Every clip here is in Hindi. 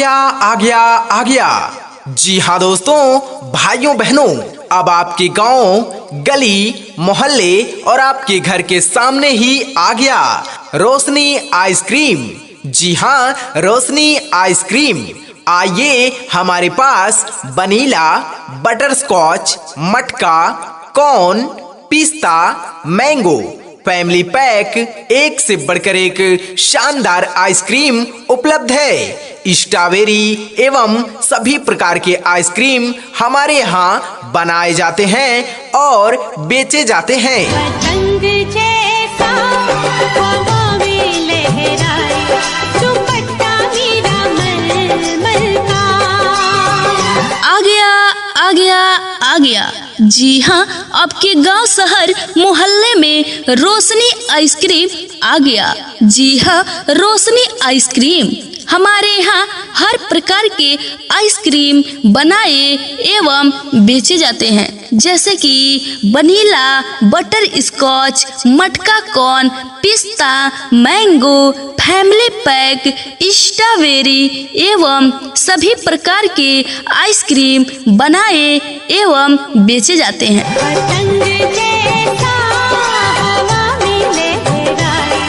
आ गया। जी हाँ दोस्तों, भाइयों बहनों, अब आपके गांव, गली, मोहल्ले और आपके घर के सामने ही आ गया रोशनी आइसक्रीम। जी हाँ, रोशनी आइसक्रीम। आइए, हमारे पास वनीला, बटरस्कॉच, मटका, कॉर्न, पिस्ता, मैंगो, फैमिली पैक, एक से बढ़कर एक शानदार आइसक्रीम उपलब्ध है। स्ट्रॉबेरी एवं सभी प्रकार के आइसक्रीम हमारे यहाँ बनाए जाते हैं और बेचे जाते हैं। पतंग जैसा हवा में लहराए, दुपट्टा मेरा मलमल का। आ गया। जी हाँ, आपके गांव, शहर, मोहल्ले में रोशनी आइसक्रीम आ गया। जी हाँ, रोशनी आइसक्रीम। हमारे यहाँ हर प्रकार के आइसक्रीम बनाए एवं बेचे जाते हैं, जैसे कि वनीला, बटर स्कॉच, मटका, कॉर्न, पिस्ता, मैंगो, फैमिली पैक, स्ट्रॉबेरी एवं सभी प्रकार के आइसक्रीम बनाए एवं बेचे जाते हैं। पतंग जैसा हवा में लहराए,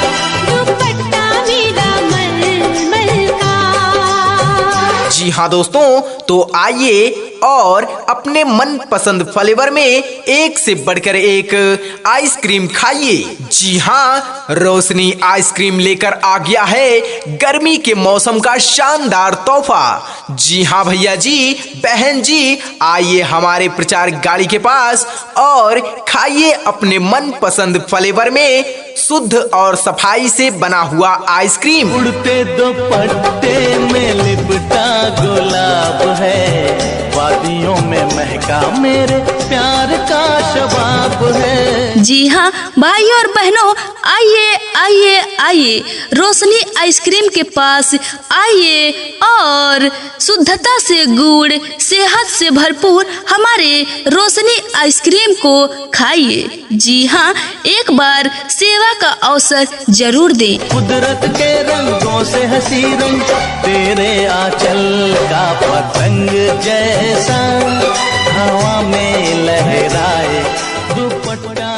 दुपट्टा मेरा मलमल का। जी हाँ दोस्तों, तो आइए और अपने मनपसंद फ्लेवर में एक से बढ़कर एक आइसक्रीम खाइए। जी हाँ, रोशनी आइसक्रीम लेकर आ गया है गर्मी के मौसम का शानदार तोहफा। जी हाँ भैया जी, बहन जी, आइए हमारे प्रचार गाड़ी के पास और खाइए अपने मनपसंद फ्लेवर में शुद्ध और सफाई से बना हुआ आइसक्रीम। उड़ते दुपट्टे में लिपटा गुलाब है, वादियों में महका मेरे प्यार का शबाब है। जी हाँ भाइयों और बहनों, आइए रोशनी आइसक्रीम के पास आइए और शुद्धता से गुड़, सेहत से भरपूर हमारे रोशनी आइसक्रीम को खाइए। जी हाँ, एक बार सेवा का अवसर जरूर दें। कुदरत के रंगों से हंसी रंग, तेरे आंचल का पतंग जैसा हवा में लहराए, दुपट्टा